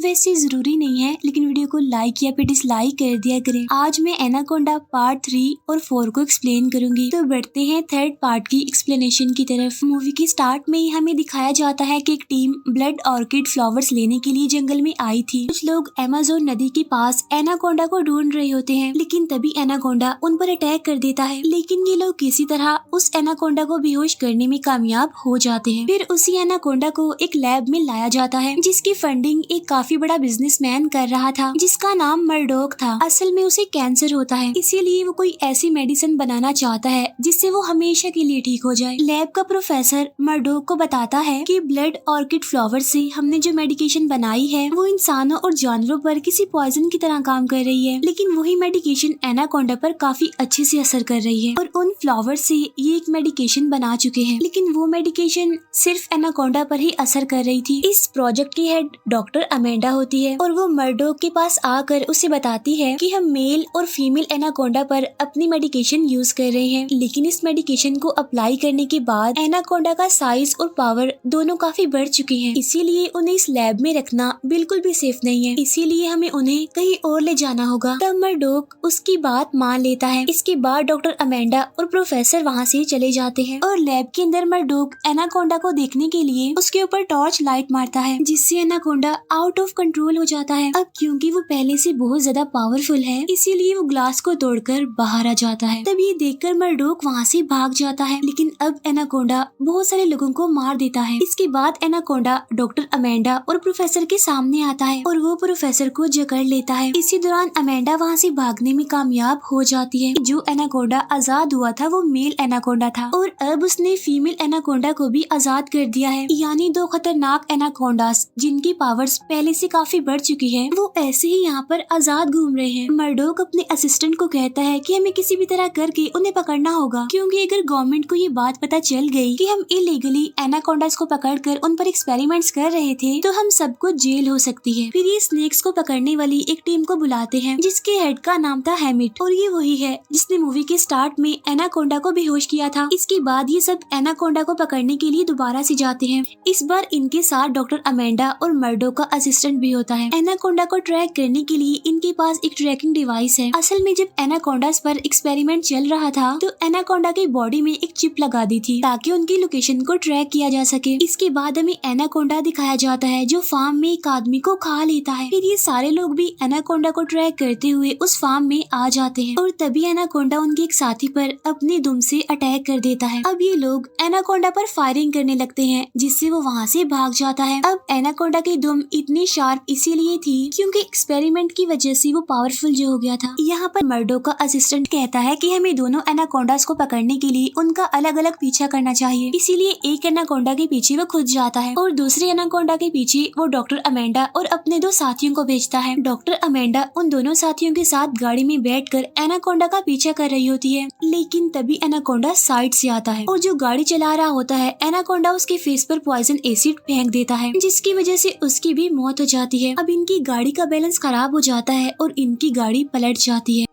वैसे जरूरी नहीं है, लेकिन वीडियो को लाइक या फिर डिसलाइक कर दिया करें। आज मैं एनाकोंडा पार्ट 3 और 4 को एक्सप्लेन करूंगी। तो बढ़ते हैं थर्ड पार्ट की एक्सप्लेनेशन की तरफ। मूवी की स्टार्ट में ही हमें दिखाया जाता है कि एक टीम ब्लड ऑर्किड फ्लावर्स लेने के लिए जंगल में आई थी। कुछ लोग अमेज़न नदी के पास एनाकोंडा को ढूंढ रहे होते हैं, लेकिन तभी एनाकोंडा उन पर अटैक कर देता है। लेकिन ये लोग किसी तरह उस एनाकोंडा को बेहोश करने में कामयाब हो जाते हैं। फिर उसी एनाकोंडा को एक लैब में लाया जाता है, जिसकी फंडिंग एक काफी बड़ा बिजनेसमैन कर रहा था, जिसका नाम मर्डोक था। असल में उसे कैंसर होता है, इसीलिए वो कोई ऐसी मेडिसिन बनाना चाहता है जिससे वो हमेशा के लिए ठीक हो जाए। लैब का प्रोफेसर मर्डोक को बताता है कि ब्लड ऑर्किड फ्लावर से हमने जो मेडिकेशन बनाई है वो इंसानों और जानवरों पर किसी पॉइजन की तरह काम कर रही है, लेकिन वही मेडिकेशन एनाकोंडा पर काफी अच्छे से असर कर रही है। और उन फ्लावर से ये एक मेडिकेशन बना चुके हैं, लेकिन वो मेडिकेशन सिर्फ एनाकोंडा पर ही असर कर रही थी। इस प्रोजेक्ट की हेड डॉक्टर अमेंडा होती है और वो मर्डोक के पास आकर उसे बताती है कि हम मेल और फीमेल एनाकोंडा पर अपनी मेडिकेशन यूज कर रहे हैं, लेकिन इस मेडिकेशन को अप्लाई करने के बाद एनाकोंडा का साइज और पावर दोनों काफी बढ़ चुके हैं, इसीलिए उन्हें इस लैब में रखना बिल्कुल भी सेफ नहीं है। इसीलिए हमें उन्हें कहीं और ले जाना होगा। तब मर्डोक उसकी बात मान लेता है। इसके बाद डॉक्टर अमेंडा और प्रोफेसर वहाँ से चले जाते हैं और लैब के अंदर मर्डोक एनाकोंडा को देखने के लिए उसके ऊपर टॉर्च लाइट मारता है, जिससे एनाकोंडा आउट ऑफ कंट्रोल हो जाता है। अब क्योंकि वो पहले से बहुत ज्यादा पावरफुल है, इसीलिए वो ग्लास को तोड़कर बाहर आ जाता है। तब ये देखकर मर्डोक वहाँ से भाग जाता है, लेकिन अब एनाकोंडा बहुत सारे लोगों को मार देता है। इसके बाद एनाकोंडा डॉक्टर अमेंडा और प्रोफेसर के सामने आता है और वो प्रोफेसर को जकड़ लेता है। इसी दौरान अमेंडा वहाँ से भागने में कामयाब हो जाती है। जो एनाकोंडा आजाद हुआ था वो मेल एनाकोंडा था और अब उसने फीमेल एनाकोंडा को भी आजाद कर दिया है। यानी दो खतरनाक एनाकोंडास जिनकी पावर्स पहले से काफी बढ़ चुकी है, वो ऐसे ही यहाँ पर आजाद घूम रहे हैं। मर्डोक अपने असिस्टेंट को कहता है कि हमें किसी भी तरह करके उन्हें पकड़ना होगा, क्योंकि अगर गवर्नमेंट को ये बात पता चल गई कि हम इलीगली एनाकोंडास को पकड़कर उन पर एक्सपेरिमेंट्स कर रहे थे, तो हम सबको जेल हो सकती है। फिर ये स्नेक्स को पकड़ने वाली एक टीम को बुलाते हैं, जिसके हेड का नाम था हैमिट, और ये वही है जिसने मूवी के स्टार्ट में एनाकोंडा को बेहोश किया था। इसके बाद ये सब एनाकोंडा को पकड़ने के लिए दोबारा से जाते हैं। इस बार इनके साथ डॉक्टर अमेंडा और मर्डोक का असिस्टेंट भी होता है। एनाकोंडा को ट्रैक करने के लिए इनके पास एक ट्रैकिंग डिवाइस है। असल में जब एनाकोंडास पर एक्सपेरिमेंट चल रहा था, तो एनाकोंडा की बॉडी में एक चिप लगा दी थी ताकि उनकी लोकेशन को ट्रैक किया जा सके। इसके बाद हमें एनाकोंडा दिखाया जाता है जो फार्म में एक आदमी को खा लेता है। फिर ये सारे लोग भी एनाकोंडा को ट्रैक करते हुए उस फार्म में आ जाते हैं और तभी एनाकोंडा उनके एक साथी पर अपनी दुम से अटैक कर देता है। अब ये लोग एनाकोंडा पर फायरिंग करने लगते हैं, जिससे वो वहाँ से भाग जाता है। अब एनाकोंडा की दुम इतनी शार्प इसीलिए थी क्योंकि एक्सपेरिमेंट की वजह से वो पावरफुल जो हो गया था। यहाँ पर मर्डोक का असिस्टेंट कहता है कि हमें दोनों एनाकोंडास को पकड़ने के लिए उनका अलग अलग पीछा करना चाहिए। इसीलिए एक एनाकोंडा के पीछे वो खुद जाता है और दूसरे एनाकोंडा के पीछे वो डॉक्टर अमेंडा और अपने दो साथियों को भेजता है। डॉक्टर अमेंडा उन दोनों साथियों के साथ गाड़ी में बैठकर एनाकोंडा का पीछा कर रही होती है, लेकिन तभी एनाकोंडा साइड से आता है और जो गाड़ी चला रहा होता है एनाकोंडा उसके फेस पर पॉइजन एसिड फेंक देता है, जिसकी वजह से उसकी भी मौत हो जाती है। अब इनकी गाड़ी का बैलेंस खराब हो जाता है और इनकी गाड़ी पलट जाती है।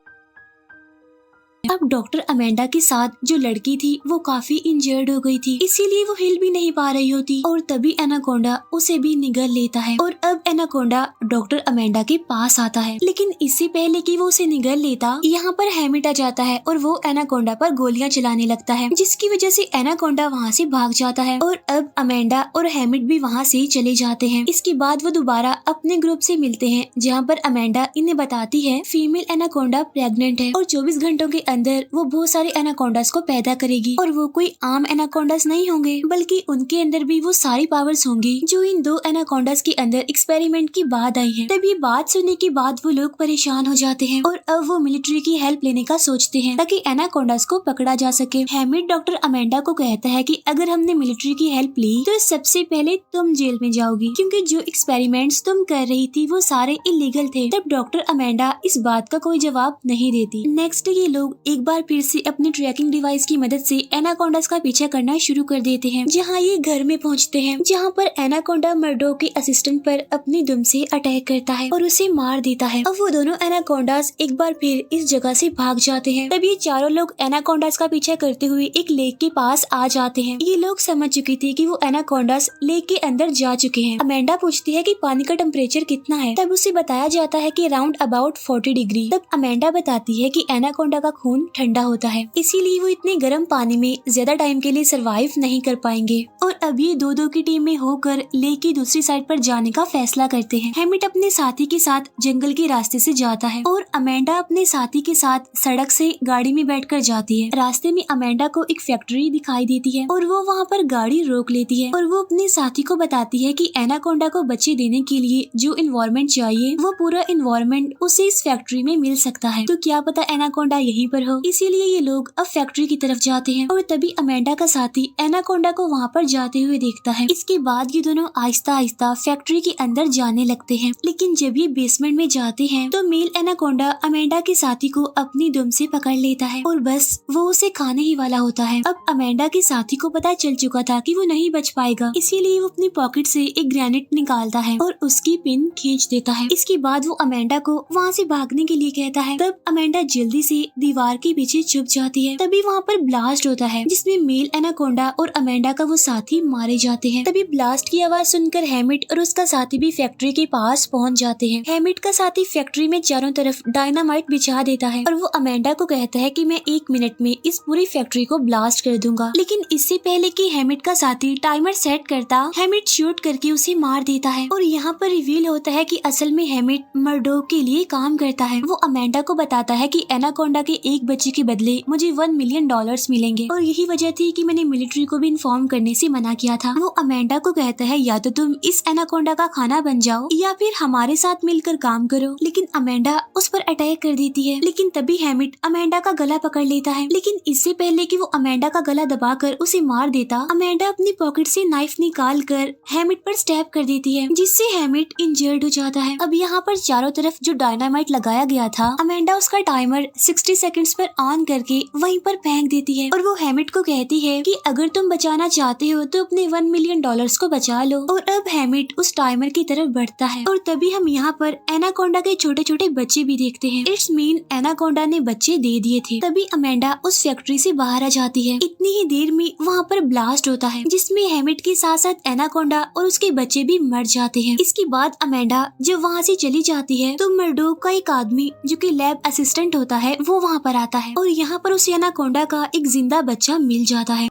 अब डॉक्टर अमेंडा के साथ जो लड़की थी वो काफी इंजर्ड हो गई थी, इसीलिए वो हिल भी नहीं पा रही होती और तभी एनाकोंडा उसे भी निगल लेता है और अब एनाकोंडा डॉक्टर अमेंडा के पास आता है। लेकिन इससे पहले कि वो उसे निगल लेता, यहाँ पर हैमिट आ जाता है और वो एनाकोंडा पर गोलियां चलाने लगता है, जिसकी वजह से एनाकोंडा वहाँ से भाग जाता है और अब अमेंडा और हैमिट भी वहाँ से चले जाते हैं। इसके बाद वो दोबारा अपने ग्रुप से मिलते हैं, जहाँ पर अमेंडा इन्हें बताती है फीमेल एनाकोंडा प्रेग्नेंट है और 24 घंटों के अंदर वो बहुत सारे एनाकोंडास को पैदा करेगी और वो कोई आम एनाकोंडास नहीं होंगे, बल्कि उनके अंदर भी वो सारी पावर्स होंगी जो इन दो एनाकोंडास के अंदर एक्सपेरिमेंट की बाद आई हैं। तब ये बात सुनने के बाद वो लोग परेशान हो जाते हैं और अब वो मिलिट्री की हेल्प लेने का सोचते हैं ताकि एनाकोंडास को पकड़ा जा सके। हैमिट डॉक्टर अमेंडा को कहता है कि अगर हमने मिलिट्री की हेल्प ली तो सबसे पहले तुम जेल में जाओगी, क्योंकि जो एक्सपेरिमेंट्स तुम कर रही थी वो सारे इलीगल थे। तब डॉक्टर अमेंडा इस बात का कोई जवाब नहीं देती। नेक्स्ट ये लोग एक बार फिर से अपने ट्रैकिंग डिवाइस की मदद से एनाकोंडास का पीछा करना शुरू कर देते हैं। जहाँ ये घर में पहुँचते हैं, जहाँ पर एनाकोंडा मर्डोक के असिस्टेंट पर अपनी दुम से अटैक करता है और उसे मार देता है। अब वो दोनों एनाकोंडास एक बार फिर इस जगह से भाग जाते हैं। तब ये चारों लोग एनाकोंडास का पीछा करते हुए एक लेक के पास आ जाते हैं। ये लोग समझ चुके थे कि वो एनाकोंडास लेक के अंदर जा चुके हैं। अमेंडा पूछती है कि पानी का टेम्परेचर कितना है। तब उसे बताया जाता है कि अराउंड अबाउट 40 डिग्री। तब अमेंडा बताती है कि एनाकोंडा का खून ठंडा होता है, इसीलिए वो इतने गर्म पानी में ज्यादा टाइम के लिए सरवाइव नहीं कर पाएंगे। और अब ये दो की टीम में होकर लेक की दूसरी साइड पर जाने का फैसला करते हैं। हैमिट अपने साथी के साथ जंगल के रास्ते से जाता है और अमेंडा अपने साथी के साथ सड़क से गाड़ी में बैठकर जाती है। रास्ते में अमेंडा को एक फैक्ट्री दिखाई देती है और वो वहाँ पर गाड़ी रोक लेती है और वो अपने साथी को बताती है कि एनाकोंडा को बच्चे देने के लिए जो इन्वायरमेंट चाहिए वो पूरा इन्वायरमेंट उसे इस फैक्ट्री में मिल सकता है। तो क्या पता एनाकोंडा यहीं पर हो। इसीलिए ये लोग अब फैक्ट्री की तरफ जाते हैं और तभी अमेंडा का साथी एनाकोंडा को वहाँ पर जाते हुए देखता है। इसके बाद ये दोनों आहिस्ता आहिस्ता फैक्ट्री के अंदर जाने लगते हैं। लेकिन जब ये बेसमेंट में जाते हैं तो मेल एनाकोंडा अमेंडा के साथी को अपनी दुम से पकड़ लेता है और बस वो उसे खाने ही वाला होता है। अब अमेंडा के साथी को पता चल चुका था कि वो नहीं बच पाएगा, इसीलिए वो अपनी पॉकेट से एक ग्रेनेड निकालता है और उसकी पिन खींच देता है। इसके बाद वो अमेंडा को वहाँ से भागने के लिए कहता है। तब अमेंडा जल्दी से दीवार के पीछे छुप जाती है। तभी वहाँ पर ब्लास्ट होता है जिसमें मेल एनाकोंडा और अमेंडा का वो साथी मारे जाते हैं। तभी ब्लास्ट की आवाज सुनकर हैमिट और उसका साथी भी फैक्ट्री के पास पहुँच जाते हैं। हैमिट का साथी फैक्ट्री में चारों तरफ डायनामाइट बिछा देता है और वो अमेंडा को कहता है कि मैं 1 मिनट में इस पूरी फैक्ट्री को ब्लास्ट कर दूंगा। लेकिन इससे पहले कि हैमिट का साथी टाइमर सेट करता, हैमिट शूट करके उसे मार देता है और यहाँ पर रिवील होता है कि असल में हैमिट मर्डोक के लिए काम करता है। वो अमेंडा को बताता है कि एनाकोंडा के एक बच्चे के बदले मुझे $1 मिलियन मिलेंगे और यही वजह थी कि मैंने मिलिट्री को भी इन्फॉर्म करने से मना किया था। वो अमेंडा को कहता है या तो तुम इस एनाकोंडा का खाना बन जाओ या फिर हमारे साथ मिलकर काम करो। लेकिन अमेंडा उस पर अटैक कर देती है। लेकिन तभी हैमिट अमेंडा का गला पकड़ लेता है। लेकिन इससे पहले कि वो अमेंडा का गला दबाकर उसे मार देता, अमेंडा अपनी पॉकेट से नाइफ निकाल कर हैमिट पर स्टैब कर देती है, जिससे हैमिट इंजर्ड हो जाता है। अब यहाँ पर चारों तरफ जो डायनामाइट लगाया गया था, अमेंडा उसका टाइमर 60 सेकंड्स पर ऑन करके वहीं पर फेंक देती है और वो हैमिट को कहती है कि अगर तुम बचाना चाहते हो तो अपने $1 मिलियन को बचा लो। और अब हैमिट उस टाइमर की तरफ बढ़ता है और तभी हम यहाँ पर एनाकोंडा के छोटे छोटे बच्चे भी देखते हैं। इट्स मीन एनाकोंडा ने बच्चे दे दिए थे। तभी अमेंडा उस फैक्ट्री से बाहर आ जाती है। इतनी ही देर में वहाँ पर ब्लास्ट होता है जिसमें हैमिट के साथ साथ एनाकोंडा और उसके बच्चे भी मर जाते हैं। इसके बाद अमेंडा जब वहाँ से चली जाती है तो मर्डोक का एक आदमी जो कि लैब असिस्टेंट होता है वो वहाँ पर आता है और यहाँ पर उसे एनाकोंडा का एक जिंदा बच्चा मिल जाता है।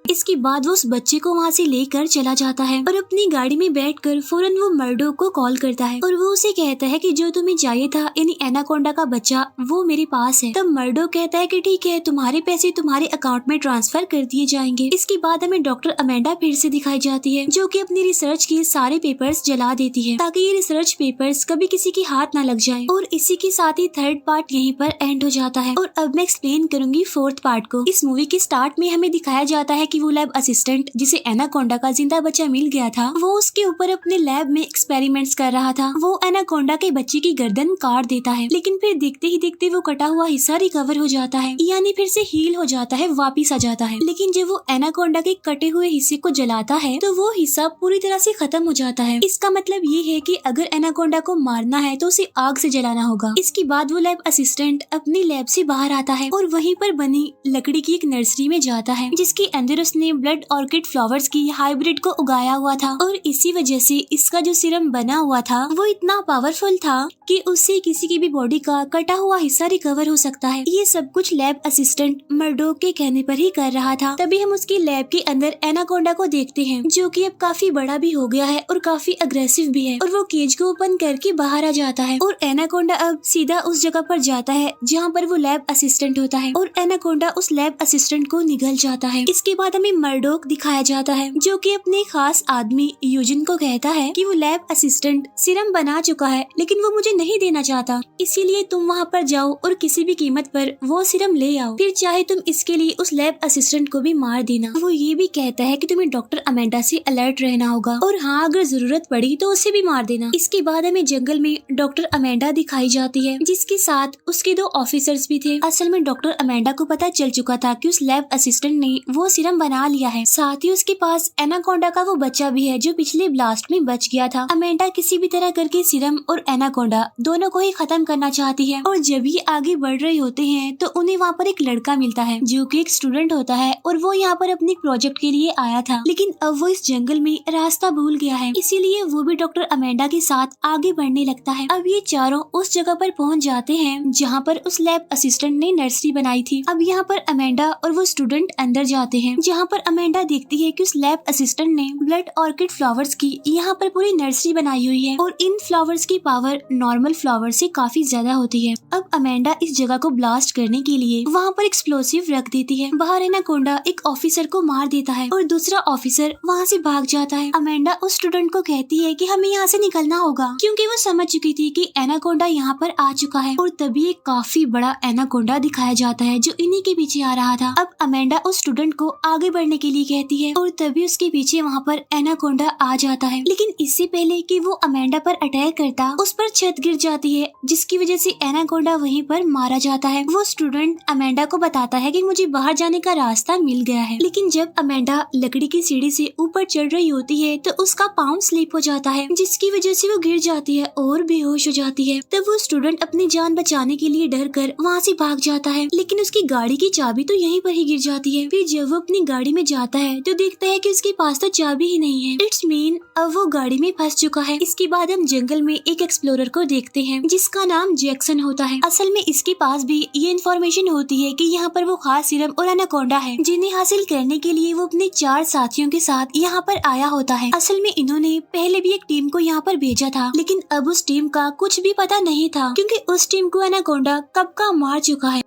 इसके बाद वो उस बच्चे को वहाँ से लेकर चला जाता है और अपनी गाड़ी में बैठकर फौरन वो मर्डोक को कॉल करता है और वो उसे कहता है कि जो तुम्हें चाहिए था यानी एनाकोंडा का बच्चा वो मेरे पास है। तब मर्डोक कहता है कि ठीक है, तुम्हारे पैसे तुम्हारे अकाउंट में ट्रांसफर कर दिए जाएंगे। इसके बाद हमें डॉक्टर अमेंडा फिर से दिखाई जाती है जो कि अपनी रिसर्च के सारे पेपर्स जला देती है ताकि ये रिसर्च पेपर्स कभी किसी के हाथ न लग जाए। और इसी के साथ ही 3rd पार्ट यहीं पर एंड हो जाता है। और अब मैं एक्सप्लेन करूंगी 4th पार्ट को। इस मूवी के स्टार्ट में हमें दिखाया जाता है कि वो लैब असिस्टेंट जिसे एनाकोंडा का जिंदा बच्चा मिल गया था वो उसके ऊपर अपने लैब में एक्सपेरिमेंट्स कर रहा था। वो एनाकोंडा के बच्चे की गर्दन काट देता है, लेकिन फिर देखते ही देखते वो कटा हुआ हिस्सा रिकवर हो जाता है, यानी फिर से हील हो जाता है, वापिस आ जाता है। लेकिन जब वो एनाकोंडा के कटे हुए हिस्से को जलाता है तो वो हिस्सा पूरी तरह से खत्म हो जाता है। इसका मतलब ये है कि अगर एनाकोंडा को मारना है तो उसे आग से जलाना होगा। इसके बाद वो लैब असिस्टेंट अपनी लैब से बाहर आता है और वहीं पर बनी लकड़ी की एक नर्सरी में जाता है जिसके अंदर उसने ब्लड ऑर्किड फ्लावर्स की हाइब्रिड को उगाया हुआ था और इसी वजह से इसका जो सीरम बना हुआ था वो इतना पावरफुल था कि उससे किसी की भी बॉडी का कटा हुआ हिस्सा रिकवर हो सकता है। ये सब कुछ लैब असिस्टेंट मर्डोक के कहने पर ही कर रहा था। तभी हम उसकी लैब के अंदर एनाकोंडा को देखते हैं जो कि अब काफी बड़ा भी हो गया है और काफी अग्रेसिव भी है और वो केज को ओपन करके बाहर आ जाता है और एनाकोंडा अब सीधा उस जगह पर जाता है जहाँ पर वो लैब असिस्टेंट होता है और एनाकोंडा उस लैब असिस्टेंट को निगल जाता है। इसके बाद हमें मर्डोक दिखाया जाता है, जो कि अपने खास आदमी यूजिन को कहता है कि वो लैब असिस्टेंट सीरम बना चुका है, लेकिन वो मुझे नहीं देना चाहता, इसीलिए तुम वहाँ पर जाओ और किसी भी कीमत पर वो सीरम ले आओ, फिर चाहे तुम इसके लिए उस लैब असिस्टेंट को भी मार देना। वो ये भी कहता है कि तुम्हें डॉक्टर अमेंडा से अलर्ट रहना होगा और हाँ, अगर जरूरत पड़ी तो उसे भी मार देना। इसके बाद हमें जंगल में डॉक्टर अमेंडा दिखाई जाती है, जिसके साथ उसके 2 ऑफिसर्स भी थे। असल में डॉक्टर अमेंडा को पता चल चुका था कि उस लैब असिस्टेंट ने वो सीरम बना लिया है, साथ ही उसके पास एनाकोंडा का वो बच्चा भी है जो पिछले ब्लास्ट में बच गया था। अमेंडा किसी भी तरह करके सीरम और एनाकोंडा दोनों को ही खत्म करना चाहती है, और जब ये आगे बढ़ रहे होते हैं तो उन्हें वहाँ पर एक लड़का मिलता है जो कि एक स्टूडेंट होता है, और वो यहाँ पर अपने प्रोजेक्ट के लिए आया था, लेकिन अब वो इस जंगल में रास्ता भूल गया है, इसीलिए वो भी डॉक्टर अमेंडा के साथ आगे बढ़ने लगता है। अब ये चारों उस जगह पर पहुँच जाते हैं जहाँ पर उस लैब असिस्टेंट ने नर्सरी बनाई थी। अब यहाँ पर अमेंडा और वो स्टूडेंट अंदर जाते हैं, जहाँ पर अमेंडा देखती है कि उस लैब असिस्टेंट ने ब्लड ऑर्किड फ्लावर्स की यहाँ पर पूरी नर्सरी बनाई हुई है, और इन फ्लावर्स की पावर नॉर्मल फ्लावर से काफी ज्यादा होती है। अब अमेंडा इस जगह को ब्लास्ट करने के लिए वहाँ पर एक्सप्लोसिव रख देती है। बाहर एनाकोंडा एक ऑफिसर को मार देता है और दूसरा ऑफिसर वहाँ से भाग जाता है। अमेंडा उस स्टूडेंट को कहती है कि हमें यहाँ से निकलना होगा, क्योंकि वो समझ चुकी थी कि एनाकोंडा यहाँ पर आ चुका है, और तभी एक काफी बड़ा एनाकोंडा दिखाया जाता है जो इन्हीं के पीछे आ रहा था। अब अमेंडा उस स्टूडेंट को आगे बढ़ने के लिए कहती है, और तभी उसके पीछे वहाँ पर एनाकोंडा आ जाता है, लेकिन इससे पहले कि वो अमेंडा पर अटैक करता, उस पर छत गिर जाती है, जिसकी वजह से एनाकोंडा वहीं पर मारा जाता है। वो स्टूडेंट अमेंडा को बताता है कि मुझे बाहर जाने का रास्ता मिल गया है, लेकिन जब अमेंडा लकड़ी की सीढ़ी से ऊपर चढ़ रही होती है तो उसका पाँव स्लिप हो जाता है, जिसकी वजह से वो गिर जाती है और बेहोश हो जाती है। तब वो स्टूडेंट अपनी जान बचाने के लिए डर कर वहाँ से भाग जाता है, लेकिन उसकी गाड़ी की चाबी तो यहीं पर ही गिर जाती है। फिर जब वो अपनी गाड़ी में जाता है तो देखता है कि उसके पास तो चाबी ही नहीं है। इट्स मीन अब वो गाड़ी में फंस चुका है। इसके बाद हम जंगल में एक एक्सप्लोरर को देखते हैं जिसका नाम जैक्सन होता है। असल में इसके पास भी ये इन्फॉर्मेशन होती है कि यहाँ पर वो खास सीरम और एनाकोंडा है, जिन्हें हासिल करने के लिए वो अपने 4 साथियों के साथ यहाँ पर आया होता है। असल में इन्होंने पहले भी एक टीम को यहाँ पर भेजा था, लेकिन अब उस टीम का कुछ भी पता नहीं था, क्योंकि उस टीम को एनाकोंडा कब का मार चुका है।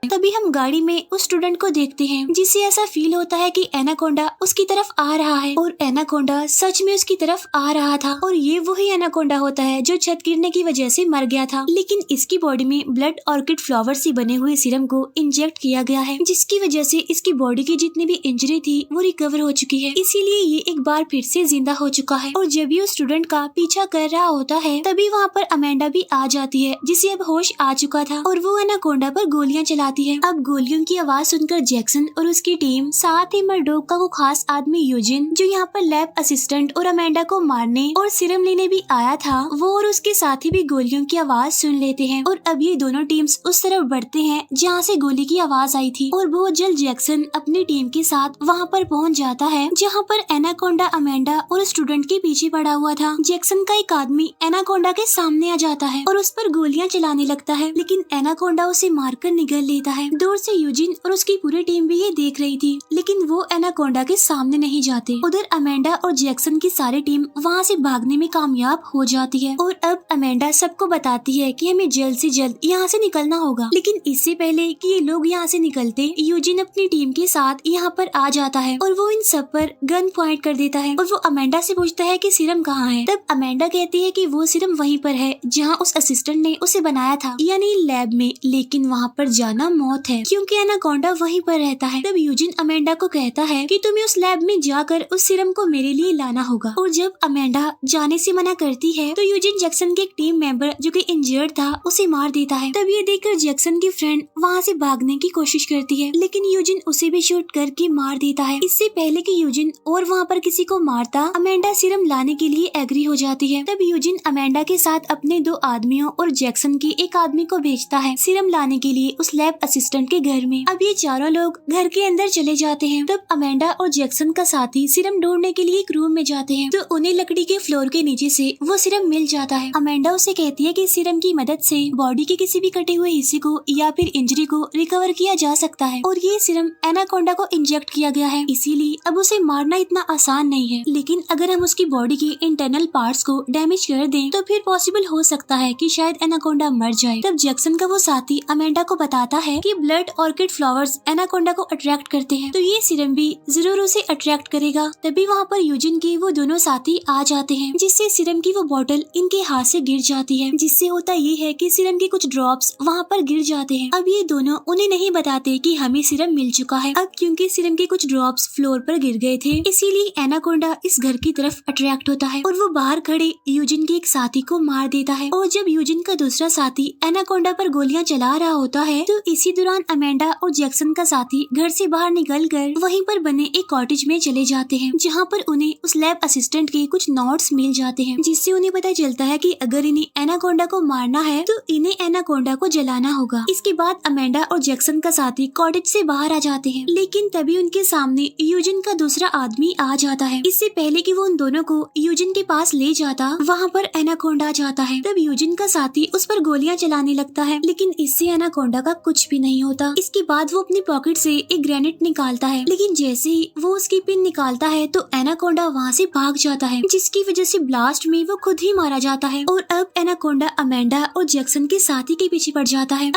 तभी हम गाड़ी में उस स्टूडेंट को देखते हैं जिसे ऐसा फील होता है कि एनाकोंडा उसकी तरफ आ रहा है, और एनाकोंडा सच में उसकी तरफ आ रहा था, और ये वही एनाकोंडा होता है जो छत गिरने की वजह से मर गया था। लेकिन इसकी बॉडी में ब्लड ऑर्किड फ्लावर से बने हुए सीरम को इंजेक्ट किया गया है, जिसकी वजह से इसकी बॉडी की जितनी भी इंजरी थी वो रिकवर हो चुकी है, इसीलिए ये एक बार फिर से जिंदा हो चुका है। और जब ये स्टूडेंट का पीछा कर रहा होता है तभी वहाँ पर अमेंडा भी आ जाती है, जिसे अब होश आ चुका था, और वो एनाकोंडा पर गोलियां चलाती है। अब गोलियों की आवाज सुनकर जैक्सन और उसकी टीम, साथ ही मर्डोक का वो खास आदमी यूजिन जो यहाँ पर लैब असिस्टेंट और अमेंडा को मारने और सीरम लेने भी आया था, वो और उसके साथी भी गोलियों की आवाज सुन लेते हैं। और अब ये दोनों टीम्स उस तरफ बढ़ते हैं जहाँ से गोली की आवाज आई थी, और बहुत जल्द जैक्सन अपनी टीम के साथ वहाँ पर पहुँच जाता है जहाँ पर एनाकोंडा अमेंडा और स्टूडेंट के पीछे पड़ा हुआ था। जैक्सन का एक आदमी एनाकोंडा के सामने आ जाता है और उस पर गोलियां चलाने लगता है, लेकिन एनाकोंडा उसे मारकर निगल लेता है। दूर से यूजिन और उसकी पूरी टीम भी ये देख रही थी, लेकिन वो एनाकोंडा के सामने नहीं जाते। उधर अमेंडा और जैक्सन की सारी टीम वहाँ से भागने में कामयाब हो जाती है, और अब अमेंडा सबको बताती है कि हमें जल्द से जल्द यहाँ से निकलना होगा। लेकिन इससे पहले कि ये लोग यहाँ से निकलते, यूजिन अपनी टीम के साथ यहाँ पर आ जाता है और वो इन सब पर गन पॉइंट कर देता है, और वो अमेंडा से पूछता है कि सीरम कहाँ है। तब अमेंडा कहती है कि वो सीरम वहीं पर है जहाँ उस असिस्टेंट ने उसे बनाया था, यानी लैब में, लेकिन वहाँ पर जाना मौत है क्योंकि एनाकोंडा वहीं पर रहता है। तब यूजिन अमेंडा को कहता है कि तुम्हें उस लैब में जाकर उस सीरम को मेरे लिए लाना होगा, और जब अमेंडा जाने से मना करती है तो यूजिन जैक्सन के एक टीम मेंबर जो कि इंजर्ड था उसे मार देता है। तब ये देखकर जैक्सन की फ्रेंड वहाँ से भागने की कोशिश करती है, लेकिन यूजिन उसे भी शूट करके मार देता है। इससे पहले कि यूजिन और वहाँ पर किसी को मारता, अमेंडा सीरम लाने के लिए एग्री हो जाती है। तब यूजिन अमेंडा के साथ अपने 2 आदमियों और जैक्सन के एक आदमी को भेजता है सीरम लाने के लिए उस लैब असिस्टेंट के घर में। अब ये चारों लोग घर के अंदर चले जाते हैं। तब अमेंडा और जैक्सन का साथी सीरम ढूंढने के लिए एक रूम में जाते हैं, तो उन्हें लकड़ी के फ्लोर के नीचे से वो सीरम मिल जाता है। अमेंडा उसे कहती है कि सीरम की मदद से बॉडी के किसी भी कटे हुए हिस्से को या फिर इंजरी को रिकवर किया जा सकता है, और ये सीरम एनाकोंडा को इंजेक्ट किया गया है, इसीलिए अब उसे मारना इतना आसान नहीं है। लेकिन अगर हम उसकी बॉडी के इंटरनल पार्ट्स को डैमेज कर दें तो फिर पॉसिबल हो सकता है कि शायद एनाकोंडा मर जाए। तब जैक्सन का वो साथी अमेंडा को बताता है है कि ब्लड ऑर्किड फ्लावर्स एनाकोंडा को अट्रैक्ट करते हैं, तो ये सीरम भी जरूर उसे अट्रैक्ट करेगा। तभी वहाँ पर यूजिन के वो दोनों साथी आ जाते हैं, जिससे सीरम की वो बॉटल इनके हाथ से गिर जाती है, जिससे होता ये है कि सीरम के कुछ ड्रॉप्स वहाँ पर गिर जाते हैं। अब ये दोनों उन्हें नहीं बताते कि हमें सीरम मिल चुका है। अब क्योंकि सीरम के कुछ ड्रॉप्स फ्लोर पर गिर गए थे, इसीलिए एनाकोंडा इस घर की तरफ अट्रैक्ट होता है और वो बाहर खड़े यूजिन के एक साथी को मार देता है। और जब यूजिन का दूसरा साथी एनाकोंडा पर गोलियां चला रहा होता है, तो इसी दौरान अमेंडा और जैक्सन का साथी घर से बाहर निकलकर वहीं पर बने एक कॉटेज में चले जाते हैं, जहाँ पर उन्हें उस लैब असिस्टेंट के कुछ नोट्स मिल जाते हैं, जिससे उन्हें पता चलता है कि अगर इन्हें एनाकोंडा को मारना है तो इन्हें एनाकोंडा को जलाना होगा। इसके बाद अमेंडा और जैक्सन का साथी कॉटेज से बाहर आ जाते हैं, लेकिन तभी उनके सामने यूजिन का दूसरा आदमी आ जाता है। इससे पहले कि वो उन दोनों को यूजिन के पास ले जाता, वहाँ पर एनाकोंडा आ जाता है। तब यूजिन का साथी उस पर गोलियां चलाने लगता है, लेकिन इससे एनाकोंडा का कुछ भी नहीं होता। इसके बाद वो अपनी पॉकेट से एक ग्रेनेड निकालता है, लेकिन जैसे ही वो उसकी पिन निकालता है तो एनाकोंडा वहाँ से भाग जाता है, जिसकी वजह से ब्लास्ट में वो खुद ही मारा जाता है। और अब एनाकोंडा अमेंडा और जैक्सन के साथी के पीछे पड़ जाता है।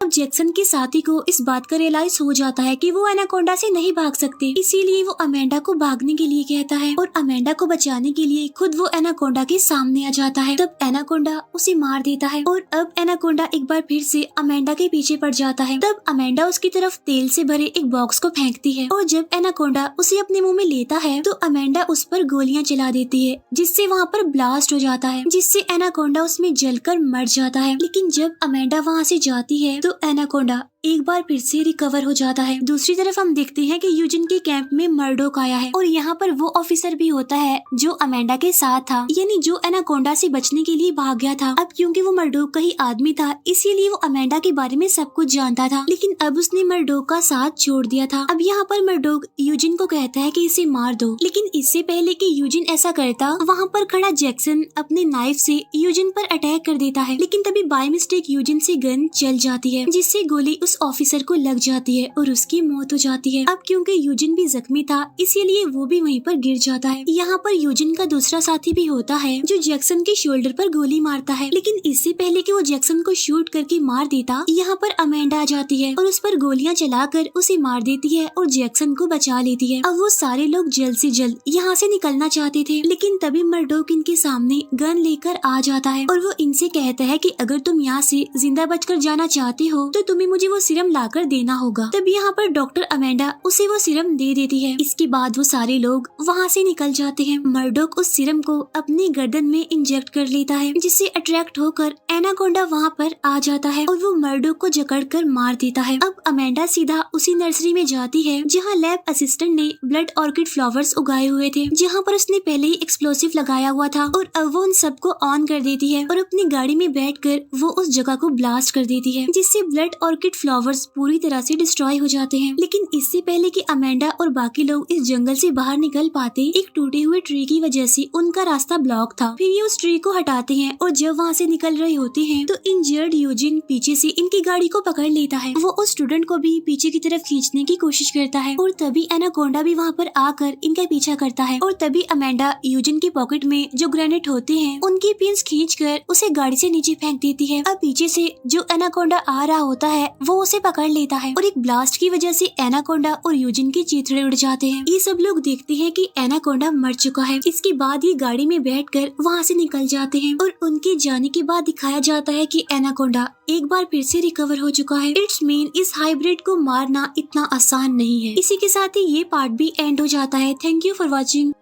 अब जैक्सन के साथी को इस बात का रियलाइज हो जाता है कि वो एनाकोंडा से नहीं भाग सकते, इसीलिए वो अमेंडा को भागने के लिए कहता है और अमेंडा को बचाने के लिए खुद वो एनाकोंडा के सामने आ जाता है। तब एनाकोंडा उसे मार देता है और अब एनाकोंडा एक बार फिर से अमेंडा के पीछे पड़ जाता है। तब अमेंडा उसकी तरफ तेल से भरे एक बॉक्स को फेंकती है और जब एनाकोंडा उसे अपने मुंह में लेता है तो अमेंडा उस पर गोलियां चला देती है, जिससे वहाँ पर ब्लास्ट हो जाता है, जिससे एनाकोंडा उसमें जलकर मर जाता है। लेकिन जब अमेंडा वहाँ से जाती है तो एनाकोंडा एक बार फिर से रिकवर हो जाता है। दूसरी तरफ हम देखते हैं कि यूजिन के कैंप में मर्डोक आया है और यहाँ पर वो ऑफिसर भी होता है जो अमेंडा के साथ था, यानी जो एनाकोंडा से बचने के लिए भाग गया था। अब क्योंकि वो मर्डोक का ही आदमी था, इसीलिए वो अमेंडा के बारे में सब कुछ जानता था, लेकिन अब उसने मर्डोक का साथ छोड़ दिया था। अब यहाँ पर मर्डोक यूजिन को कहता है कि इसे मार दो, लेकिन इससे पहले कि यूजिन ऐसा करता, वहाँ पर खड़ा जैक्सन अपने नाइफ से यूजिन पर अटैक कर देता है, लेकिन तभी बाय मिस्टेक यूजिन से गन चल जाती है, जिससे गोली उस ऑफिसर को लग जाती है और उसकी मौत हो जाती है। अब क्योंकि यूजिन भी जख्मी था, इसीलिए वो भी वहीं पर गिर जाता है। यहाँ पर यूजिन का दूसरा साथी भी होता है जो जैक्सन के शोल्डर पर गोली मारता है, लेकिन इससे पहले कि वो जैक्सन को शूट करके मार देता, यहाँ पर अमेंडा आ जाती है और उस पर गोलियां चलाकर उसे मार देती है और जैक्सन को बचा लेती है। अब वो सारे लोग जल्द से जल्द यहाँ से निकलना चाहते थे, लेकिन तभी मर्डोक इनके सामने गन लेकर आ जाता है और वो इनसे कहता है कि अगर तुम यहाँ से जिंदा बचकर जाना चाहते हो तो तुम्हें मुझे वो सीरम लाकर देना होगा। तब यहाँ पर डॉक्टर अमेंडा उसे वो सीरम दे देती है। इसके बाद वो सारे लोग वहाँ से निकल जाते हैं। मर्डोक उस सीरम को अपनी गर्दन में इंजेक्ट कर लेता है, जिससे अट्रैक्ट होकर एनाकोंडा वहाँ पर आ जाता है और वो मर्डोक को जकड़कर मार देता है। अब अमेंडा सीधा उसी नर्सरी में जाती है जहाँ लैब असिस्टेंट ने ब्लड ऑर्किड फ्लावर्स उगाए हुए थे, जहाँ पर उसने पहले ही एक्सप्लोसिव लगाया हुआ था, और अब वो उन सबको ऑन कर देती है और अपनी गाड़ी में बैठकर वो उस जगह को ब्लास्ट कर देती है, जिससे ब्लड ऑर्किड फ्लावर्स पूरी तरह से डिस्ट्रॉय हो जाते हैं। लेकिन इससे पहले कि अमेंडा और बाकी लोग इस जंगल से बाहर निकल पाते, एक टूटे हुए ट्री की वजह से उनका रास्ता ब्लॉक था। फिर ये उस ट्री को हटाते हैं और जब वहाँ से निकल रहे होते हैं तो इंजर्ड यूजिन पीछे से इनकी गाड़ी को पकड़ लेता है। वो उस स्टूडेंट को भी पीछे की तरफ खींचने की कोशिश करता है और तभी एनाकोंडा भी वहाँ पर आकर इनका पीछा करता है और तभी अमेंडा यूजिन की पॉकेट में जो ग्रेनेड होते हैं उनकी पिन्स खींचकर उसे गाड़ी से नीचे फेंक देती है। अब पीछे से जो एनाकोंडा आ रहा होता है वो उसे पकड़ लेता है और एक ब्लास्ट की वजह से एनाकोंडा और यूजिन के चीथड़े उड़ जाते हैं। ये सब लोग देखते हैं कि एनाकोंडा मर चुका है। इसके बाद ये गाड़ी में बैठकर वहाँ से निकल जाते हैं और उनके जाने के बाद दिखाया जाता है कि एनाकोंडा एक बार फिर से रिकवर हो चुका है। इट्स मीन इस हाइब्रिड को मारना इतना आसान नहीं है। इसी के साथ ही ये पार्ट भी एंड हो जाता है। Thank you for watching.